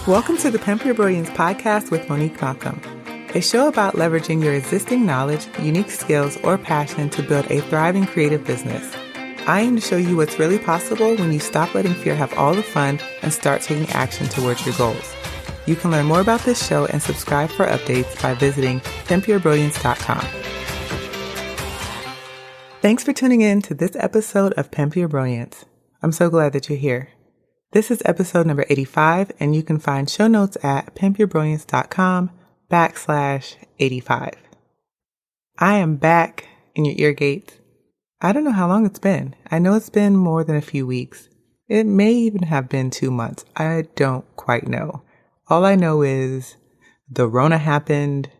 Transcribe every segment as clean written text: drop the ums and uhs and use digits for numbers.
Welcome to the Pimp Your Brilliance podcast with Monique Malcolm, a show about leveraging your existing knowledge, unique skills, or passion to build a thriving creative business. I aim to show you what's really possible when you stop letting fear have all the fun and start taking action towards your goals. You can learn more about this show and subscribe for updates by visiting pimpyourbrilliance.com. Thanks for tuning in to this episode of Pimp Your Brilliance. I'm so glad that you're here. This is episode number 85, and you can find show notes at pimpyourbrilliance.com/85. I am back in your ear gates. I don't know how long it's been. I know it's been more than a few weeks. It may even have been 2 months. I don't quite know. All I know is the Rona happened,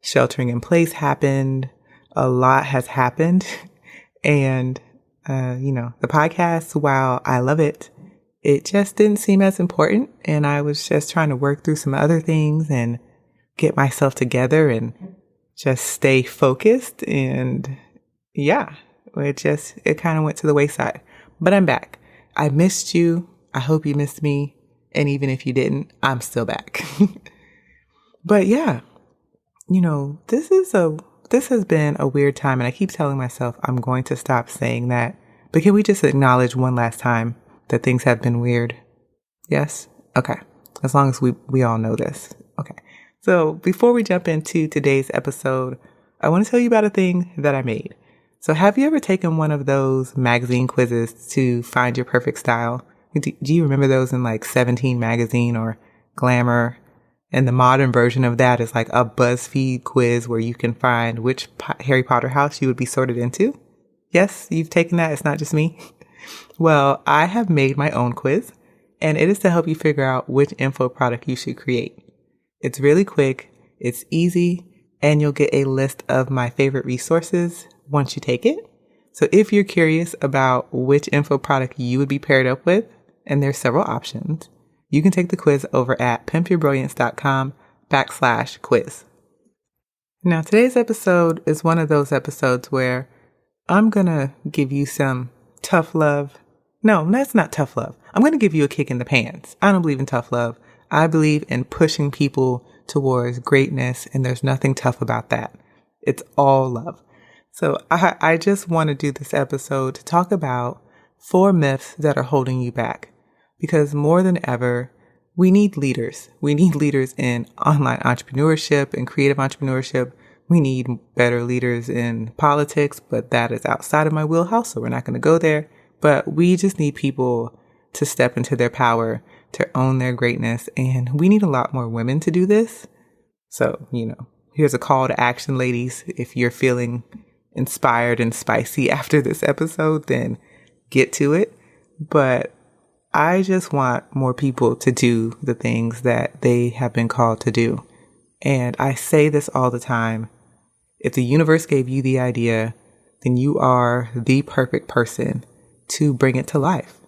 sheltering in place happened, a lot has happened, and, the podcast, while I love it, it just didn't seem as important, and I was just trying to work through some other things and get myself together and just stay focused. And yeah, it kind of went to the wayside. But I'm back. I missed you. I hope you missed me. And even if you didn't, I'm still back. But yeah, this has been a weird time, and I keep telling myself I'm going to stop saying that. But can we just acknowledge one last time that things have been weird? Yes? Okay. As long as we all know this. Okay. So before we jump into today's episode, I want to tell you about a thing that I made. So have you ever taken one of those magazine quizzes to find your perfect style? Do you remember those in like 17 magazine or Glamour? And the modern version of that is like a BuzzFeed quiz where you can find which Harry Potter house you would be sorted into. Yes, you've taken that. It's not just me. Well, I have made my own quiz, and it is to help you figure out which info product you should create. It's really quick, it's easy, and you'll get a list of my favorite resources once you take it. So if you're curious about which info product you would be paired up with, and there's several options, you can take the quiz over at pimpyourbrilliance.com/quiz. Now, today's episode is one of those episodes where I'm going to give you some tough love. No, that's not tough love. I'm going to give you a kick in the pants. I don't believe in tough love. I believe in pushing people towards greatness, and there's nothing tough about that. It's all love. So I just want to do this episode to talk about 4 myths that are holding you back. Because more than ever, we need leaders. We need leaders in online entrepreneurship and creative entrepreneurship. We need better leaders in politics, but that is outside of my wheelhouse, so we're not going to go there. But we just need people to step into their power, to own their greatness, and we need a lot more women to do this. So, here's a call to action, ladies. If you're feeling inspired and spicy after this episode, then get to it. But I just want more people to do the things that they have been called to do. And I say this all the time. If the universe gave you the idea, then you are the perfect person to bring it to life.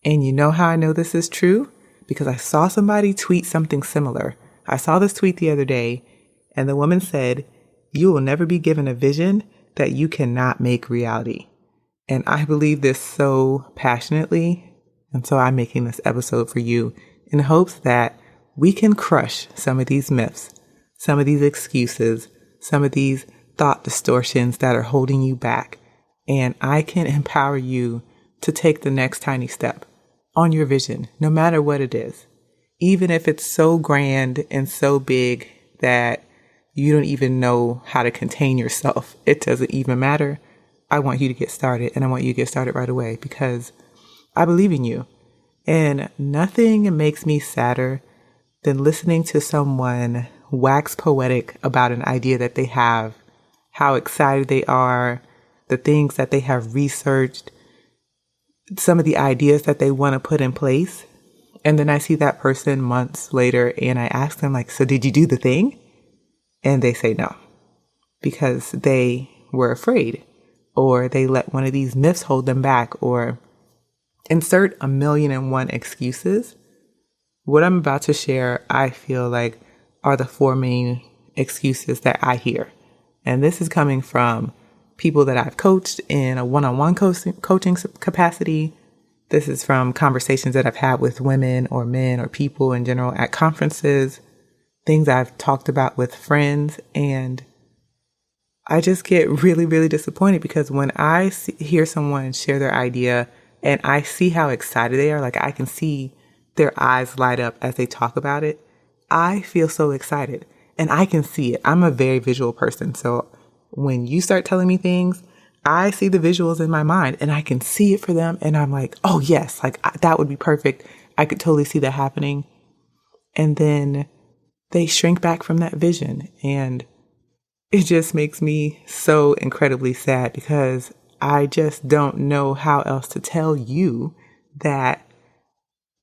And you know how I know this is true? Because I saw somebody tweet something similar. I saw this tweet the other day, and the woman said, "You will never be given a vision that you cannot make reality." And I believe this so passionately. And so I'm making this episode for you in hopes that we can crush some of these myths, some of these excuses, some of these thought distortions that are holding you back. And I can empower you to take the next tiny step on your vision, no matter what it is. Even if it's so grand and so big that you don't even know how to contain yourself, it doesn't even matter. I want you to get started, and I want you to get started right away because I believe in you. And nothing makes me sadder than listening to someone wax poetic about an idea that they have, how excited they are, the things that they have researched, some of the ideas that they want to put in place. And then I see that person months later and I ask them so did you do the thing? And they say no, because they were afraid, or they let one of these myths hold them back, or insert 1,000,001 excuses. What I'm about to share, I feel like are the 4 main excuses that I hear. And this is coming from people that I've coached in a one-on-one coaching capacity, This is from conversations that I've had with women or men or people in general at conferences, things I've talked about with friends. And I just get really, really disappointed because when I hear someone share their idea and I see how excited they are, like I can see their eyes light up as they talk about it, I feel so excited and I can see it. I'm a very visual person. So when you start telling me things, I see the visuals in my mind and I can see it for them. And I'm like, oh yes, like that would be perfect. I could totally see that happening. And then they shrink back from that vision. And it just makes me so incredibly sad because I just don't know how else to tell you that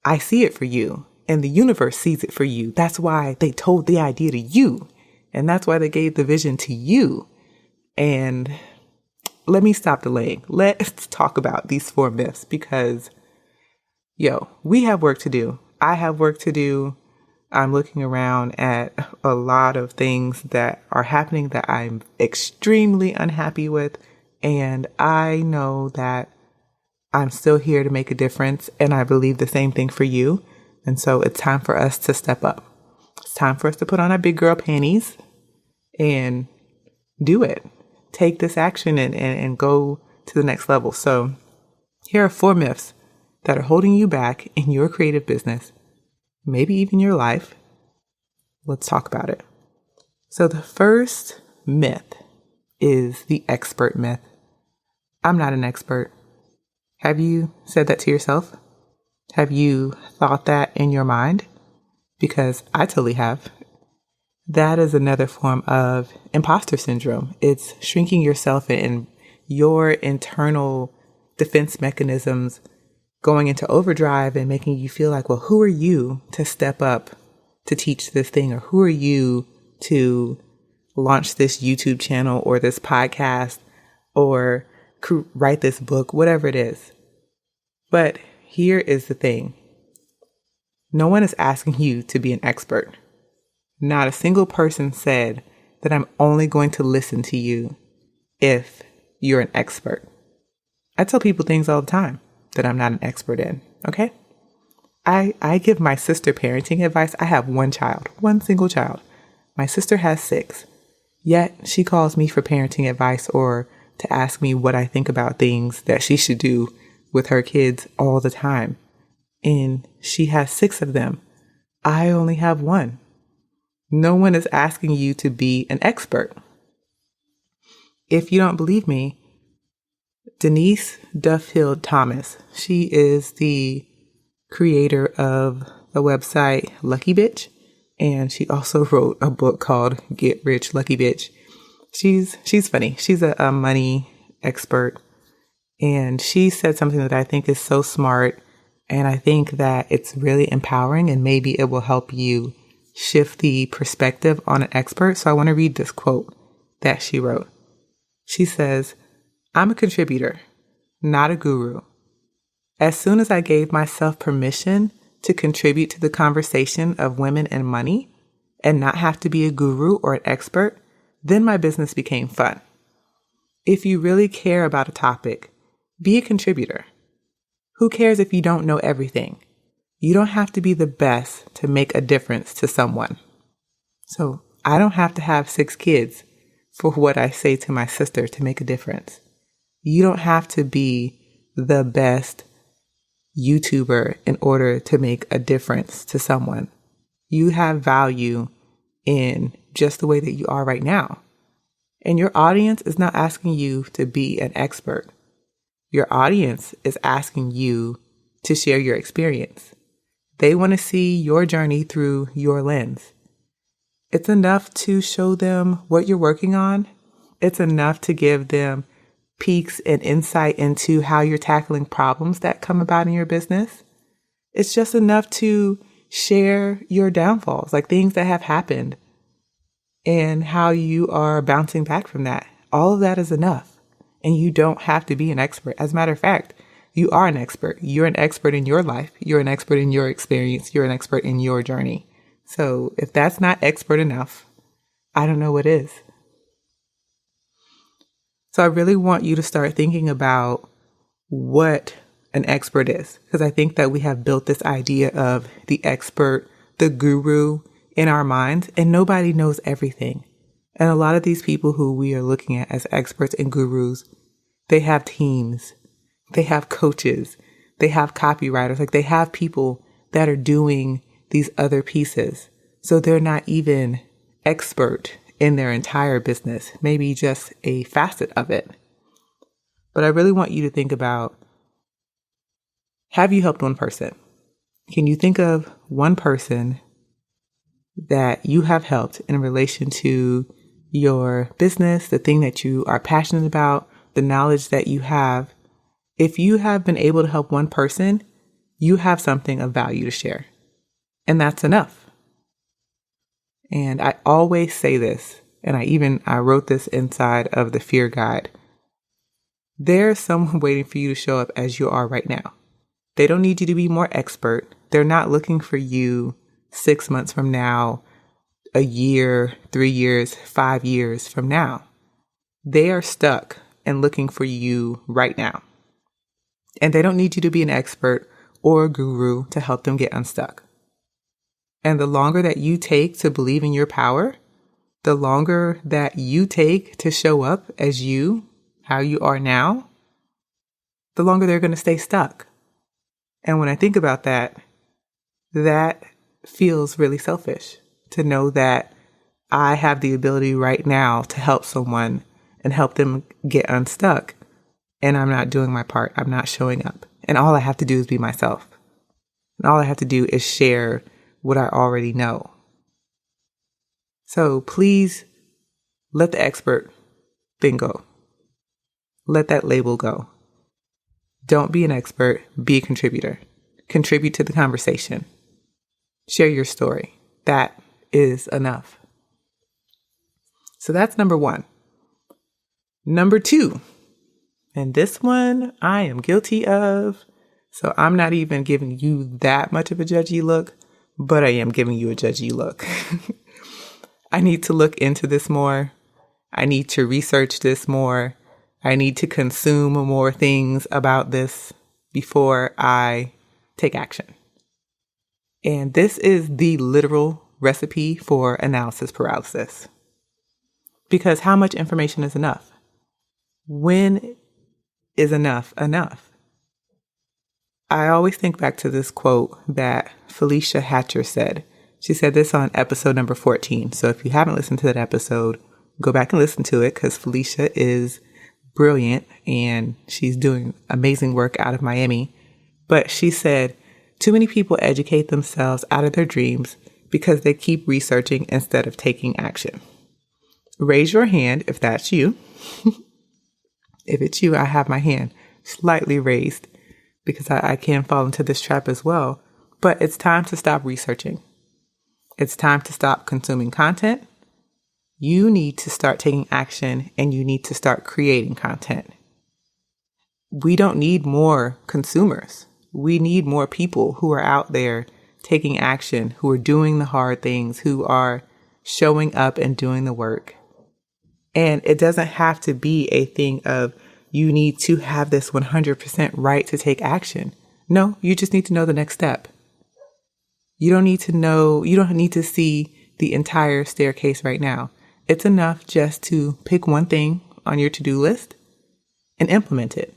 I see it for you and the universe sees it for you. That's why they told the idea to you. And that's why they gave the vision to you. And let me stop delaying. Let's talk about these 4 myths because, we have work to do. I have work to do. I'm looking around at a lot of things that are happening that I'm extremely unhappy with. And I know that I'm still here to make a difference. And I believe the same thing for you. And so it's time for us to step up. It's time for us to put on our big girl panties and do it. Take this action and go to the next level. So here are 4 myths that are holding you back in your creative business, maybe even your life. Let's talk about it. So the first myth is the expert myth. I'm not an expert. Have you said that to yourself? Have you thought that in your mind? Because I totally have. That is another form of imposter syndrome. It's shrinking yourself and your internal defense mechanisms going into overdrive and making you feel like, well, who are you to step up to teach this thing? Or who are you to launch this YouTube channel or this podcast or write this book, whatever it is. But here is the thing. No one is asking you to be an expert. Not a single person said that I'm only going to listen to you if you're an expert. I tell people things all the time that I'm not an expert in, okay? I give my sister parenting advice. I have one child, one single child. My sister has 6. Yet she calls me for parenting advice or to ask me what I think about things that she should do with her kids all the time. And she has 6 of them. I only have 1. No one is asking you to be an expert. If you don't believe me, Denise Duffield Thomas, she is the creator of the website Lucky Bitch, and she also wrote a book called Get Rich Lucky Bitch. She's funny. She's a money expert, and she said something that I think is so smart, and I think that it's really empowering, and maybe it will help you shift the perspective on an expert. So I want to read this quote that she wrote. She says, "I'm a contributor, not a guru. As soon as I gave myself permission to contribute to the conversation of women and money and not have to be a guru or an expert, then my business became fun. If you really care about a topic, be a contributor. Who cares if you don't know everything? You don't have to be the best to make a difference to someone." So I don't have to have 6 kids for what I say to my sister to make a difference. You don't have to be the best YouTuber in order to make a difference to someone. You have value in just the way that you are right now. And your audience is not asking you to be an expert. Your audience is asking you to share your experience. They want to see your journey through your lens. It's enough to show them what you're working on. It's enough to give them peeks and insight into how you're tackling problems that come about in your business. It's just enough to share your downfalls, like things that have happened and how you are bouncing back from that. All of that is enough. And you don't have to be an expert. As a matter of fact, you are an expert. You're an expert in your life. You're an expert in your experience. You're an expert in your journey. So if that's not expert enough, I don't know what is. So I really want you to start thinking about what an expert is. Because I think that we have built this idea of the expert, the guru in our minds, and nobody knows everything. And a lot of these people who we are looking at as experts and gurus, they have teams, they have coaches, they have copywriters, like they have people that are doing these other pieces. So they're not even expert in their entire business, maybe just a facet of it. But I really want you to think about, have you helped one person? Can you think of one person that you have helped in relation to your business, the thing that you are passionate about, the knowledge that you have? If you have been able to help one person, you have something of value to share. And that's enough. And I always say this, and I wrote this inside of the fear guide. There's someone waiting for you to show up as you are right now. They don't need you to be more expert. They're not looking for you 6 months from now, a year, 3 years, 5 years from now. They are stuck and looking for you right now. And they don't need you to be an expert or a guru to help them get unstuck. And the longer that you take to believe in your power, the longer that you take to show up as you, how you are now, the longer they're going to stay stuck. And when I think about that, that feels really selfish to know that I have the ability right now to help someone and help them get unstuck. And I'm not doing my part. I'm not showing up. And all I have to do is be myself. And all I have to do is share what I already know. So please let the expert thing go. Let that label go. Don't be an expert. Be a contributor. Contribute to the conversation. Share your story. That is enough. So that's number one. Number two, and this one I am guilty of. So I'm not even giving you that much of a judgy look, but I am giving you a judgy look. I need to look into this more. I need to research this more. I need to consume more things about this before I take action. And this is the literal recipe for analysis paralysis. Because how much information is enough? When is enough enough? I always think back to this quote that Felicia Hatcher said. She said this on episode number 14. So if you haven't listened to that episode, go back and listen to it because Felicia is brilliant and she's doing amazing work out of Miami. But she said, too many people educate themselves out of their dreams because they keep researching instead of taking action. Raise your hand if that's you. If it's you, I have my hand slightly raised because I can fall into this trap as well. But it's time to stop researching. It's time to stop consuming content. You need to start taking action and you need to start creating content. We don't need more consumers. We need more people who are out there taking action, who are doing the hard things, who are showing up and doing the work. And it doesn't have to be a thing of you need to have this 100% right to take action. No, you just need to know the next step. You don't need to see the entire staircase right now. It's enough just to pick one thing on your to-do list and implement it.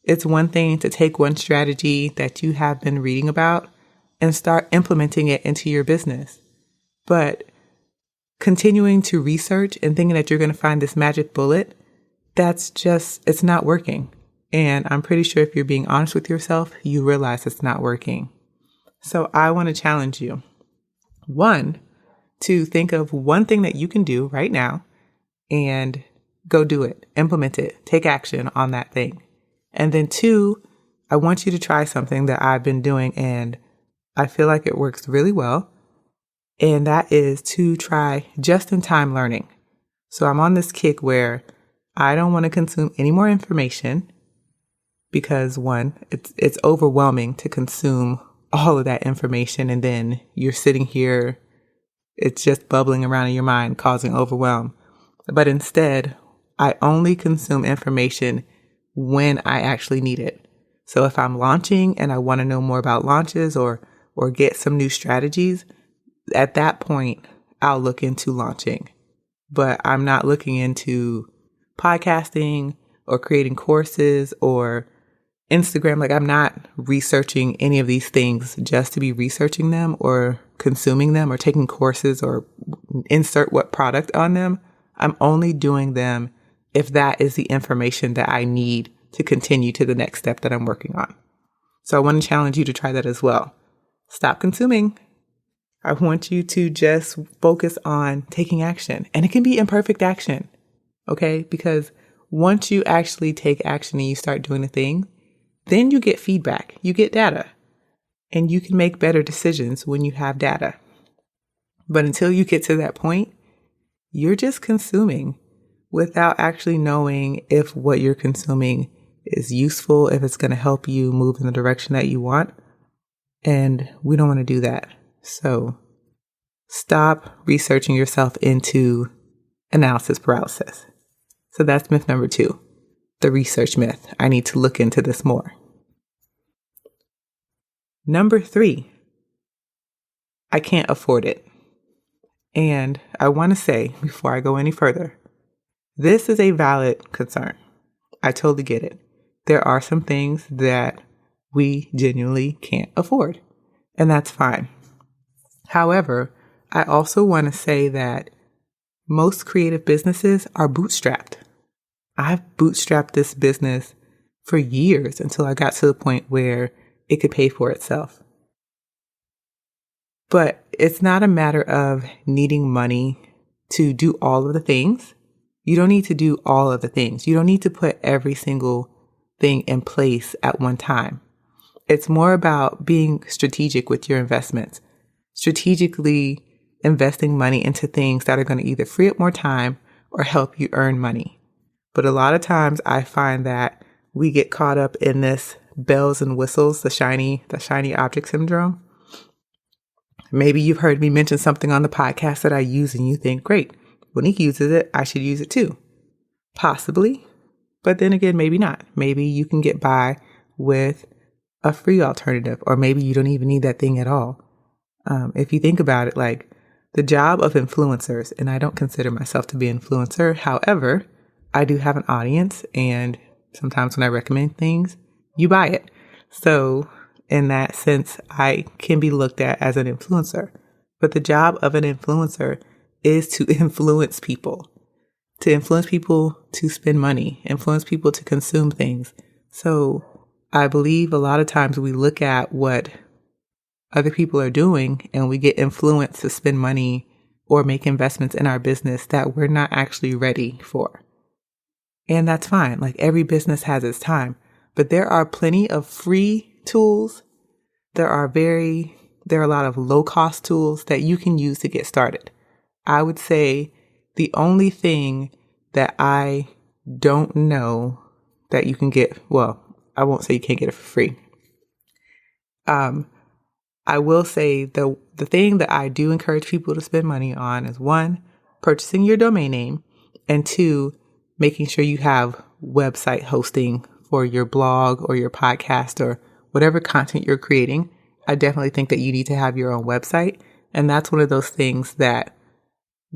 It's one thing to take one strategy that you have been reading about and start implementing it into your business. But continuing to research and thinking that you're going to find this magic bullet, it's not working. And I'm pretty sure if you're being honest with yourself, you realize it's not working. So I want to challenge you. 1, to think of one thing that you can do right now and go do it, implement it, take action on that thing. And then 2, I want you to try something that I've been doing and I feel like it works really well. And that is to try just-in-time learning. So I'm on this kick where I don't want to consume any more information because 1, it's overwhelming to consume all of that information. And then you're sitting here, it's just bubbling around in your mind, causing overwhelm. But instead, I only consume information when I actually need it. So if I'm launching and I want to know more about launches or get some new strategies, at that point, I'll look into launching. But I'm not looking into podcasting or creating courses or Instagram. Like, I'm not researching any of these things just to be researching them or consuming them or taking courses or insert what product on them. I'm only doing them if that is the information that I need to continue to the next step that I'm working on. So I want to challenge you to try that as well. Stop consuming. I want you to just focus on taking action. And it can be imperfect action, okay? Because once you actually take action and you start doing the thing, then you get feedback, you get data, and you can make better decisions when you have data. But until you get to that point, you're just consuming without actually knowing if what you're consuming is useful, if it's going to help you move in the direction that you want. And we don't want to do that. So stop researching yourself into analysis paralysis. So that's myth number 2, the research myth. I need to look into this more. Number 3, I can't afford it. And I want to say, before I go any further, this is a valid concern. I totally get it. There are some things that we genuinely can't afford, and that's fine. However, I also want to say that most creative businesses are bootstrapped. I've bootstrapped this business for years until I got to the point where it could pay for itself. But it's not a matter of needing money to do all of the things. You don't need to do all of the things. You don't need to put every single thing in place at one time. It's more about being strategic with your investments, strategically investing money into things that are going to either free up more time or help you earn money. But a lot of times I find that we get caught up in this bells and whistles, the shiny object syndrome. Maybe you've heard me mention something on the podcast that I use and you think, great, when he uses it, I should use it too. Possibly. But then again, maybe not. Maybe you can get by with a free alternative, or maybe you don't even need that thing at all. If you think about it, like the job of influencers, and I don't consider myself to be an influencer. However, I do have an audience, and sometimes when I recommend things, you buy it. So in that sense, I can be looked at as an influencer. But the job of an influencer is to influence people to spend money, influence people to consume things. So I believe a lot of times we look at what other people are doing and we get influenced to spend money or make investments in our business that we're not actually ready for. And that's fine. Like, every business has its time, but there are plenty of free tools. There are a lot of low cost tools that you can use to get started. I would say the only thing that I don't know that you can get, well, I won't say you can't get it for free. I will say the thing that I do encourage people to spend money on is, 1, purchasing your domain name, and 2, making sure you have website hosting for your blog or your podcast or whatever content you're creating. I definitely think that you need to have your own website. And that's one of those things that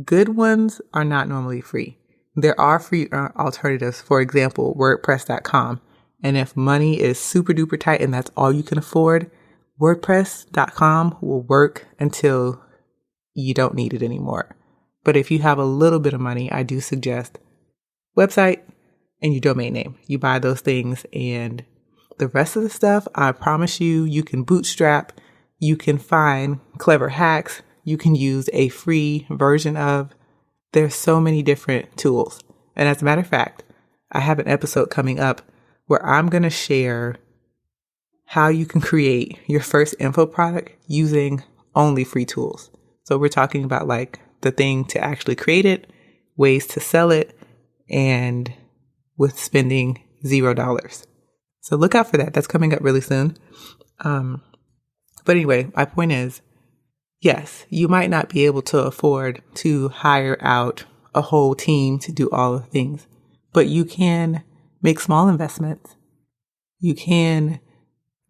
good ones are not normally free. There are free alternatives, for example, WordPress.com. And if money is super duper tight and that's all you can afford, WordPress.com will work until you don't need it anymore. But if you have a little bit of money, I do suggest website and your domain name. You buy those things, and the rest of the stuff, I promise you, you can bootstrap. You can find clever hacks. You can use a free version of. There's so many different tools. And as a matter of fact, I have an episode coming up where I'm going to share how you can create your first info product using only free tools. So we're talking about like the thing to actually create it, ways to sell it, and with spending $0. So look out for that. That's coming up really soon. But anyway, my point is, yes, you might not be able to afford to hire out a whole team to do all the things, but you can make small investments. You can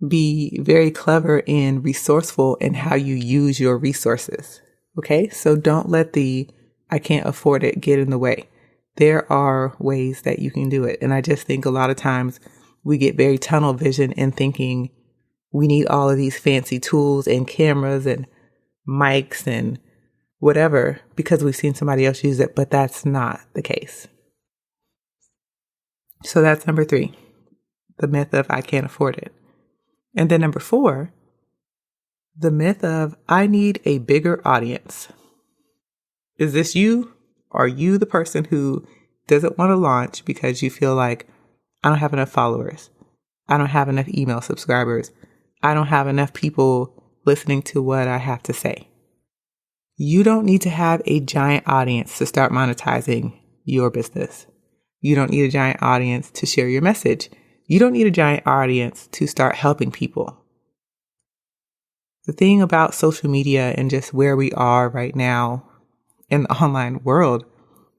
Be very clever and resourceful in how you use your resources. Okay, so don't let the I can't afford it get in the way. There are ways that you can do it. And I just think a lot of times we get very tunnel vision in thinking we need all of these fancy tools and cameras and mics and whatever because we've seen somebody else use it, but that's not the case. So that's number 3, the myth of I can't afford it. And then number 4, the myth of I need a bigger audience. Is this you? Are you the person who doesn't want to launch because you feel like I don't have enough followers? I don't have enough email subscribers. I don't have enough people listening to what I have to say. You don't need to have a giant audience to start monetizing your business. You don't need a giant audience to share your message. You don't need a giant audience to start helping people. The thing about social media and just where we are right now in the online world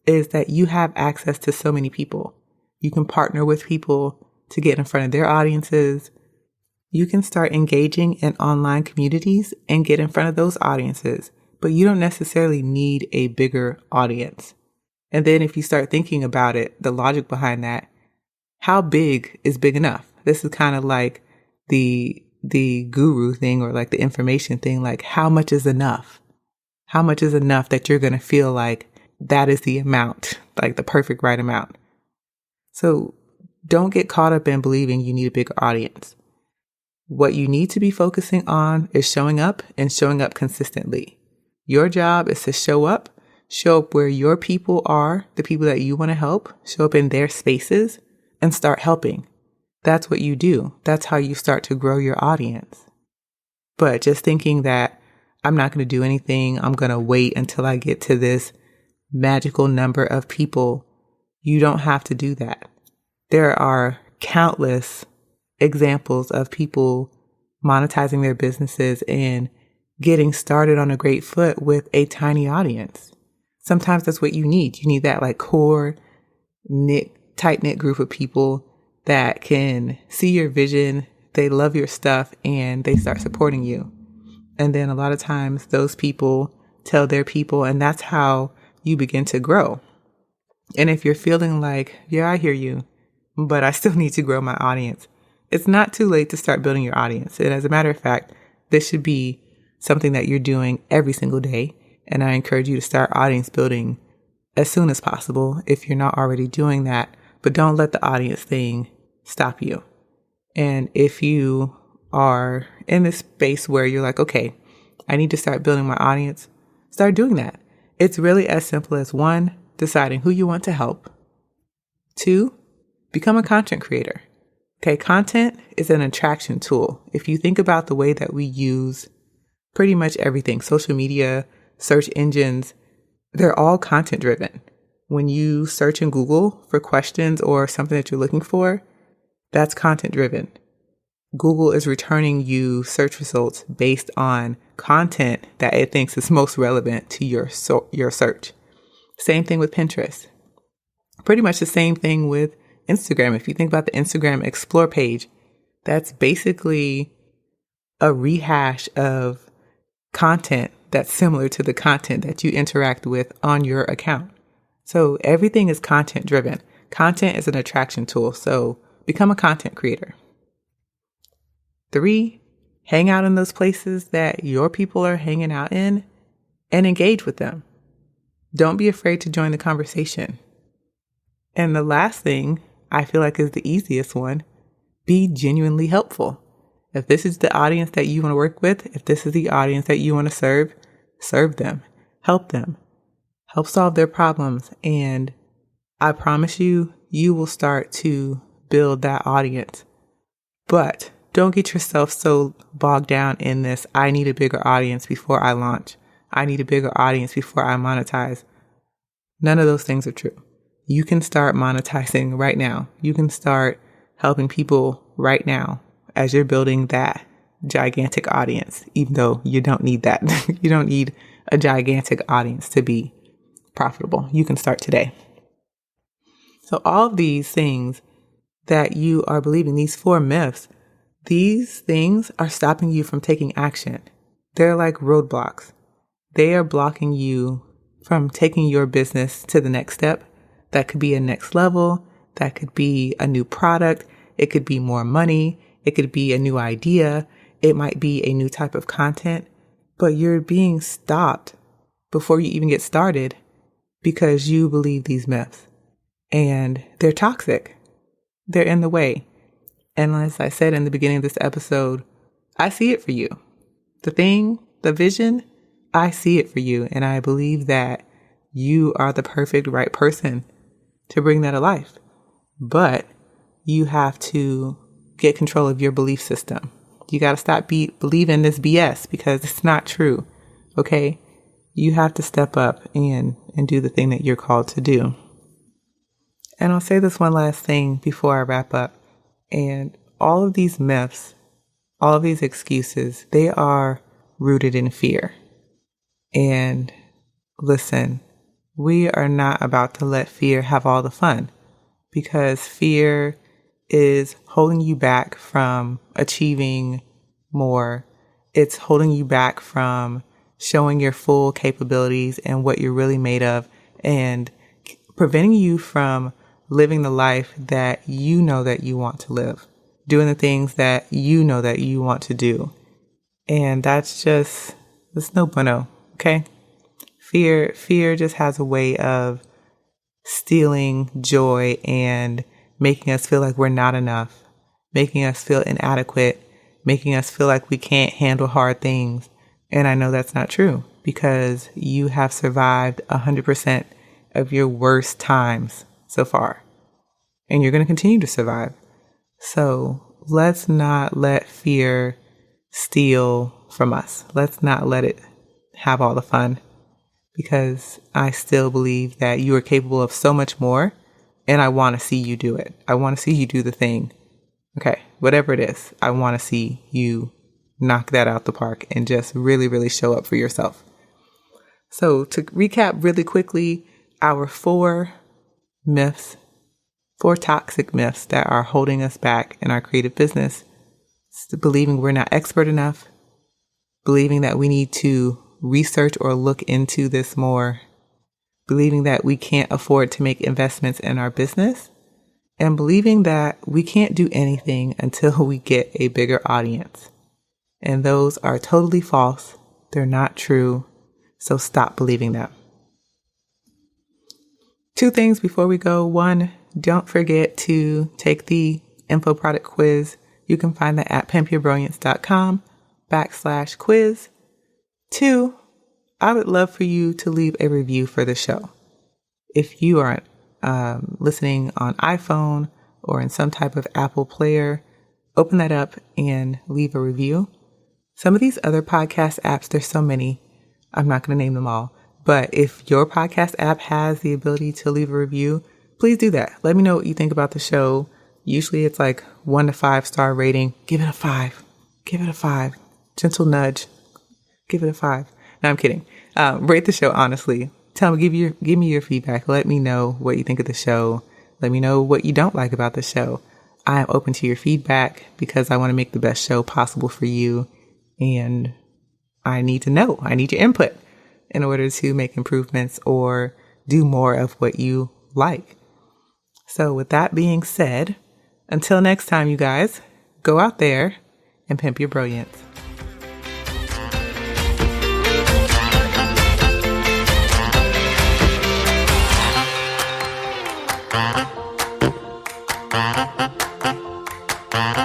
is that you have access to so many people. You can partner with people to get in front of their audiences. You can start engaging in online communities and get in front of those audiences, but you don't necessarily need a bigger audience. And then if you start thinking about it, the logic behind that, how big is big enough? This is kind of like the guru thing or like the information thing, like how much is enough? How much is enough that you're going to feel like that is the amount, like the perfect right amount? So don't get caught up in believing you need a bigger audience. What you need to be focusing on is showing up and showing up consistently. Your job is to show up where your people are, the people that you want to help, show up in their spaces and start helping. That's what you do. That's how you start to grow your audience. But just thinking that I'm not going to do anything, I'm going to wait until I get to this magical number of people, you don't have to do that. There are countless examples of people monetizing their businesses and getting started on a great foot with a tiny audience. Sometimes that's what you need. You need that like core, tight-knit group of people that can see your vision, they love your stuff, and they start supporting you. And then a lot of times those people tell their people, and that's how you begin to grow. And if you're feeling like, yeah, I hear you, but I still need to grow my audience, it's not too late to start building your audience. And as a matter of fact, this should be something that you're doing every single day. And I encourage you to start audience building as soon as possible if you're not already doing that. But don't let the audience thing stop you. And if you are in this space where you're like, okay, I need to start building my audience, start doing that. It's really as simple as 1, deciding who you want to help. 2, become a content creator. Okay, content is an attraction tool. If you think about the way that we use pretty much everything, social media, search engines, they're all content driven. When you search in Google for questions or something that you're looking for, that's content driven. Google is returning you search results based on content that it thinks is most relevant to your search. Same thing with Pinterest. Pretty much the same thing with Instagram. If you think about the Instagram Explore page, that's basically a rehash of content that's similar to the content that you interact with on your account. So everything is content driven. Content is an attraction tool. So become a content creator. 3, hang out in those places that your people are hanging out in and engage with them. Don't be afraid to join the conversation. And the last thing I feel like is the easiest one, be genuinely helpful. If this is the audience that you want to work with, if this is the audience that you want to serve them, help solve their problems. And I promise you, you will start to build that audience. But don't get yourself so bogged down in this, I need a bigger audience before I launch. I need a bigger audience before I monetize. None of those things are true. You can start monetizing right now. You can start helping people right now as you're building that gigantic audience, even though you don't need that. You don't need a gigantic audience to be profitable. You can start today. So all of these things that you are believing, these 4 myths, These things are stopping you from taking action. They're like roadblocks. They are blocking you from taking your business to the next step. That could be a next level. That could be a new product. It could be more money. It could be a new idea. It might be a new type of content. But you're being stopped before you even get started because you believe these myths. And they're toxic. They're in the way. And as I said in the beginning of this episode, I see it for you. The vision, I see it for you. And I believe that you are the perfect right person to bring that to life. But you have to get control of your belief system. You got to stop believing this BS because it's not true. Okay? You have to step up and do the thing that you're called to do. And I'll say this one last thing before I wrap up. And all of these myths, all of these excuses, they are rooted in fear. And listen, we are not about to let fear have all the fun because fear is holding you back from achieving more. It's holding you back from showing your full capabilities and what you're really made of and preventing you from living the life that you know that you want to live, doing the things that you know that you want to do. And that's no bueno, okay? Fear just has a way of stealing joy and making us feel like we're not enough, making us feel inadequate, making us feel like we can't handle hard things. And I know that's not true because you have survived 100% of your worst times so far. And you're going to continue to survive. So let's not let fear steal from us. Let's not let it have all the fun because I still believe that you are capable of so much more. And I want to see you do it. I want to see you do the thing. Okay, whatever it is, I want to see you knock that out the park and just really, really show up for yourself. So to recap really quickly, our 4 toxic myths that are holding us back in our creative business. It's believing we're not expert enough, believing that we need to research or look into this more, believing that we can't afford to make investments in our business, and believing that we can't do anything until we get a bigger audience. And those are totally false. They're not true. So stop believing them. 2 things before we go. 1, don't forget to take the info product quiz. You can find that at pimpyourbrilliance.com/quiz. 2, I would love for you to leave a review for the show. If you are listening on iPhone or in some type of Apple player, open that up and leave a review. Some of these other podcast apps, there's so many, I'm not going to name them all. But if your podcast app has the ability to leave a review, please do that. Let me know what you think about the show. Usually it's like 1 to 5 star rating. Give it a 5. Give it a 5. Gentle nudge. Give it a 5. No, I'm kidding. Rate the show honestly. Tell me, give me your feedback. Let me know what you think of the show. Let me know what you don't like about the show. I am open to your feedback because I want to make the best show possible for you. And I need to know. I need your input in order to make improvements or do more of what you like. So with that being said, until next time, you guys, go out there and pimp your brilliance. Bye.